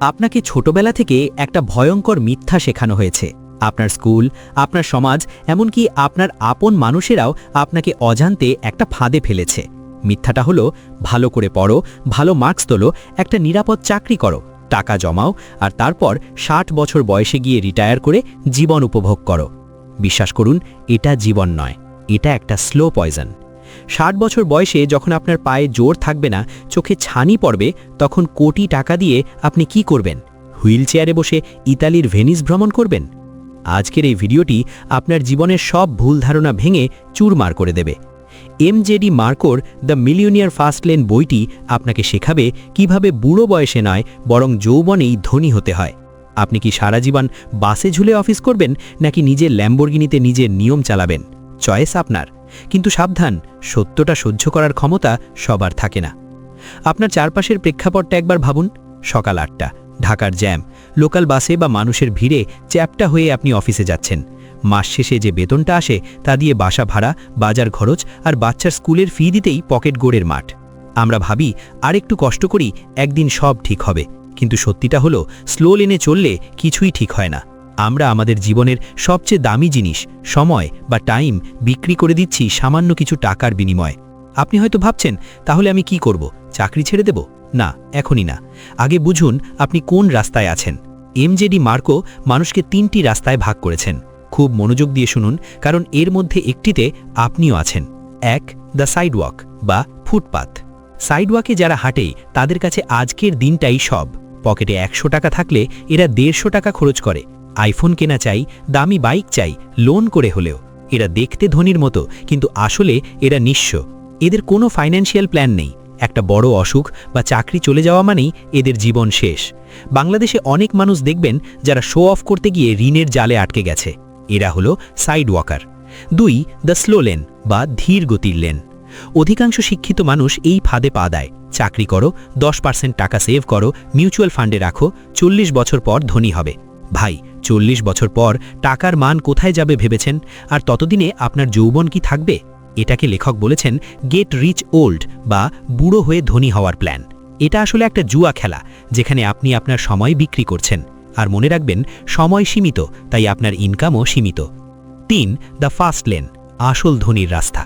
আপনাকে ছোটবেলা থেকে একটা ভয়ঙ্কর মিথ্যা শেখানো হয়েছে। আপনার স্কুল, আপনার সমাজ, এমনকি আপনার আপন মানুষেরাও আপনাকে অজান্তে একটা ফাঁদে ফেলেছে। মিথ্যাটা হলো, ভালো করে পড়ো, ভালো মার্কস তোলো, একটা নিরাপদ চাকরি করো, টাকা জমাও, আর তারপর 60 বছর বয়সে গিয়ে রিটায়ার করে জীবন উপভোগ করো। বিশ্বাস করুন, এটা জীবন নয়, এটা একটা স্লো পয়জন। 60 বছর বয়সে যখন আপনার পায়ে জোর থাকবে না, চোখে ছানি পড়বে, তখন কোটি টাকা দিয়ে আপনি কি করবেন? হুইল চেয়ারে বসে ইতালির ভেনিস ভ্রমণ করবেন? আজকের এই ভিডিওটি আপনার জীবনের সব ভুল ধারণা ভেঙে চুরমার করে দেবে। এমজেডি মার্কোর দ্য মিলিয়নিয়ার ফাস্ট লেন বইটি আপনাকে শেখাবে কিভাবে বুড়ো বয়সে নয়, বরং যৌবনেই ধনী হতে হয়। আপনি কি সারা জীবন বাসে ঝুলে অফিস করবেন, নাকি নিজের ল্যাম্বরগিনিতে নিজের নিয়ম চালাবেন? চয়েস আপনার। কিন্তু সাবধান, সত্যটা সহ্য করার ক্ষমতা সবার থাকে না। আপনার চারপাশের প্রেক্ষাপটটা একবার ভাবুন। সকাল 8টা, ঢাকার জ্যাম, লোকাল বাসে বা মানুষের ভিড়ে চ্যাপ্টা হয়ে আপনি অফিসে যাচ্ছেন। মাস শেষে যে বেতনটা আসে তা দিয়ে বাসা ভাড়া, বাজার খরচ আর বাচ্চার স্কুলের ফি দিতেই পকেট গোড়ের মাঠ। আমরা ভাবি আরেকটু কষ্ট করি, একদিন সব ঠিক হবে। কিন্তু সত্যিটা হলো, স্লো লেনে চললে কিছুই ঠিক হয় না। আমরা আমাদের জীবনের সবচেয়ে দামি জিনিস, সময় বা টাইম, বিক্রি করে দিচ্ছি সামান্য কিছু টাকার বিনিময়ে। আপনি হয়তো ভাবছেন, তাহলে আমি কি করব? চাকরি ছেড়ে দেব? না, এখনই না। আগে বুঝুন আপনি কোন রাস্তায় আছেন। এমজেডি মার্কো মানুষকে 3টি রাস্তায় ভাগ করেছেন। খুব মনোযোগ দিয়ে শুনুন, কারণ এর মধ্যে একটিতে আপনিও আছেন। 1. দ্য সাইডওয়াক বা ফুটপাথ। সাইডওয়াকে যারা হাঁটে তাদের কাছে আজকের দিনটাই সব। পকেটে 100 টাকা থাকলে এরা 150 টাকা খরচ করে। আইফোন কেনা চাই, দামি বাইক চাই, লোন করে হলেও। এরা দেখতে ধনীর মতো, কিন্তু আসলে এরা নিঃস্ব। এদের কোনো ফাইন্যান্সিয়াল প্ল্যান নেই। একটা বড় অসুখ বা চাকরি চলে যাওয়া মানেই এদের জীবন শেষ। বাংলাদেশে অনেক মানুষ দেখবেন যারা শো অফ করতে গিয়ে ঋণের জালে আটকে গেছে। এরা হলো side walker. 2. The slow lane বা ধীর গতির লেন। অধিকাংশ শিক্ষিত মানুষ এই ফাঁদে পা দেয়। চাকরি করো, 10% টাকা সেভ করো, মিউচুয়াল ফান্ডে রাখো, 40 বছর পর ধনী হবে। ভাই, 40 বছর পর টাকার মান কোথায় যাবে ভেবেছেন? আর ততদিনে আপনার যৌবন কি থাকবে? এটাকে লেখক বলেছেন গেট রিচ ওল্ড বা বুড়ো হয়ে ধনী হওয়ার প্ল্যান। এটা আসলে একটা জুয়া খেলা, যেখানে আপনি আপনার সময় বিক্রি করছেন। আর মনে রাখবেন, সময় সীমিত, তাই আপনার ইনকামও সীমিত। 3. দ্য ফাস্ট লেন, আসল ধনীর রাস্তা।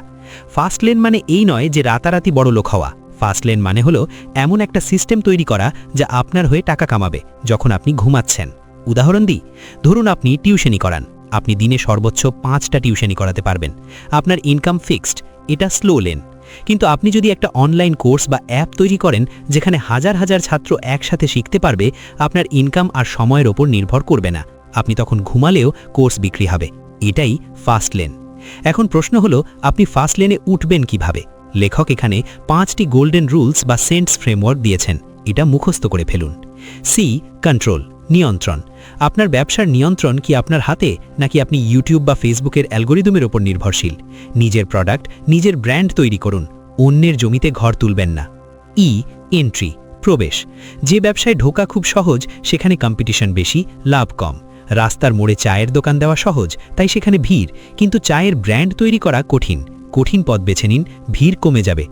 ফাস্ট লেন মানে এই নয় যে রাতারাতি বড় লোক হওয়া। ফাস্ট লেন মানে হলো এমন একটা সিস্টেম তৈরি করা যা আপনার হয়ে টাকা কামাবে যখন আপনি ঘুমাচ্ছেন। উদাহরণ দিই, ধরুন আপনি টিউশনি করান। আপনি দিনে সর্বোচ্চ 5টা টিউশনি করাতে পারবেন। আপনার ইনকাম ফিক্সড। এটা স্লো লেন। কিন্তু আপনি যদি একটা অনলাইন কোর্স বা অ্যাপ তৈরি করেন যেখানে হাজার হাজার ছাত্র একসাথে শিখতে পারবে, আপনার ইনকাম আর সময়ের ওপর নির্ভর করবে না। আপনি তখন ঘুমালেও কোর্স বিক্রি হবে। এটাই ফাস্ট লেন। এখন প্রশ্ন হলো, আপনি ফাস্ট লেনে উঠবেন কিভাবে? লেখক এখানে 5টি গোল্ডেন রুলস বা সেন্টস ফ্রেমওয়ার্ক দিয়েছেন। এটা মুখস্থ করে ফেলুন। সি. কন্ট্রোল, নিয়ন্ত্রণ। আপনার ব্যবসার নিয়ন্ত্রণ কি আপনার হাতে, নাকি আপনি ইউটিউব বা ফেসবুকের অ্যালগোরিদমের ওপর নির্ভরশীল? নিজের প্রোডাক্ট, নিজের ব্র্যান্ড তৈরি করুন। অন্যের জমিতে ঘর তুলবেন না। ই. এন্ট্রি, প্রবেশ। যে ব্যবসায় ঢোকা খুব সহজ, সেখানে কম্পিটিশন বেশি, লাভ কম। রাস্তার মোড়ে চায়ের দোকান দেওয়া সহজ, তাই সেখানে ভিড়, কিন্তু চায়ের ব্র্যান্ড তৈরি করা কঠিন। কঠিন পথ বেছে নিন, ভিড় কমে যাবে।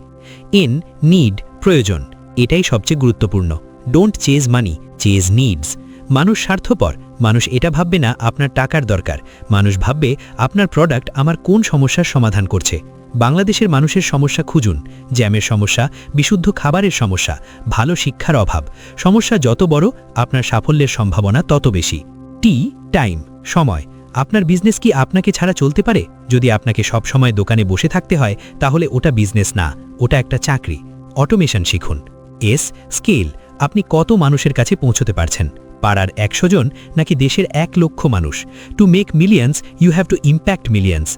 এন. নিড, প্রয়োজন। এটাই সবচেয়ে গুরুত্বপূর্ণ। Don't chase money, chase needs. মানুষ স্বার্থপর। মানুষ এটা ভাববে না আপনার টাকার দরকার। মানুষ ভাববে আপনার প্রোডাক্ট আমার কোন সমস্যার সমাধান করছে। বাংলাদেশের মানুষের সমস্যা খুঁজুন। জ্যামের সমস্যা, বিশুদ্ধ খাবারের সমস্যা, ভালো শিক্ষার অভাব। সমস্যা যত বড়, আপনার সাফল্যের সম্ভাবনা তত বেশি। টি. টাইম, সময়। আপনার বিজনেস কি আপনাকে ছাড়া চলতে পারে? যদি আপনাকে সব সময় দোকানে বসে থাকতে হয়, তাহলে ওটা বিজনেস না, ওটা একটা চাকরি। অটোমেশন শিখুন। এস. স্কেল, আপনি কত মানুষের কাছে পৌঁছতে পারছেন? পাড়ার 100 জন নাকি দেশের 1 লক্ষ মানুষ? To make millions you have to impact millions.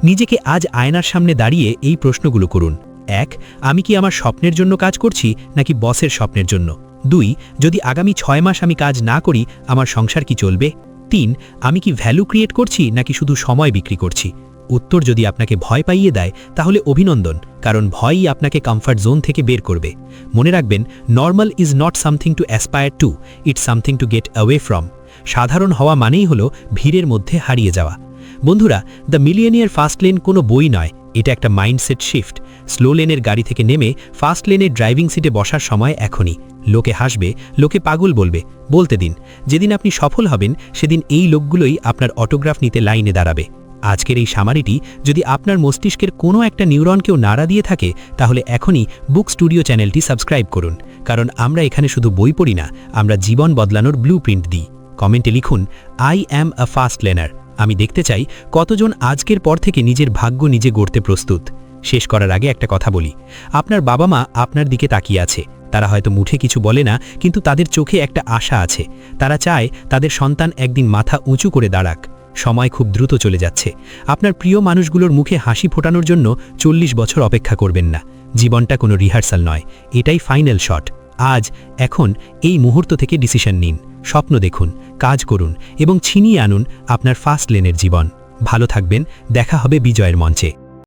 নিজেকে আজ আয়নার সামনে দাঁড়িয়ে এই প্রশ্নগুলো করুন। 1. আমি কি আমার স্বপ্নের জন্য কাজ করছি, নাকি বসের স্বপ্নের জন্য? 2. যদি আগামী 6 মাস আমি কাজ না করি, আমার সংসার কি চলবে? 3. আমি কি ভ্যালু ক্রিয়েট করছি, নাকি শুধু সময় বিক্রি করছি? উত্তর যদি আপনাকে ভয় পাইয়ে দেয়, তাহলে অভিনন্দন, কারণ ভয়ই আপনাকে কমফর্ট জোন থেকে বের করবে। মনে রাখবেন, normal is not something to aspire to, it's something to get away from. সাধারণ হওয়া মানেই হলো ভিড়ের মধ্যে হারিয়ে যাওয়া। বন্ধুরা, দ্য মিলিয়নিয়ার ফাস্ট লেন কোনো বই নয়, এটা একটা মাইন্ডসেট শিফট। স্লো লেনের গাড়ি থেকে নেমে ফাস্ট লেনের ড্রাইভিং সিটে বসার সময় এখনই। লোকে হাসবে, লোকে পাগল বলবে, বলতে দিন। যেদিন আপনি সফল হবেন সেদিন এই লোকগুলোই আপনার অটোগ্রাফ নিতে লাইনে দাঁড়াবে। আজকের এই সামারিটি যদি আপনার মস্তিষ্কের কোনো একটা নিউরনকেও নাড়া দিয়ে থাকে, তাহলে এখনই বুক স্টুডিও চ্যানেলটি সাবস্ক্রাইব করুন। কারণ আমরা এখানে শুধু বই পড়ি না, আমরা জীবন বদলানোর ব্লুপ্রিন্ট দিই। কমেন্টে লিখুন, আই অ্যাম আ ফাস্ট লেনার। আমি দেখতে চাই কতজন আজকের পর থেকে নিজের ভাগ্য নিজে গড়তে প্রস্তুত। শেষ করার আগে একটা কথা বলি, আপনার বাবা মা আপনার দিকে তাকিয়ে আছে। তারা হয়তো মুখে কিছু বলে না, কিন্তু তাদের চোখে একটা আশা আছে। তারা চায় তাদের সন্তান একদিন মাথা উঁচু করে দাঁড়াক। সময় খুব দ্রুত চলে যাচ্ছে। আপনার প্রিয় মানুষগুলোর মুখে হাসি ফোটানোর জন্য 40 বছর অপেক্ষা করবেন না। জীবনটা কোনো রিহার্সাল নয়, এটাই ফাইনাল শট। আজ, এখন, এই মুহূর্ত থেকে ডিসিশন নিন, স্বপ্ন দেখুন, কাজ করুন এবং ছিনিয়ে আনুন আপনার ফাস্ট লেনের জীবন। ভালো থাকবেন, দেখা হবে বিজয়ের মঞ্চে।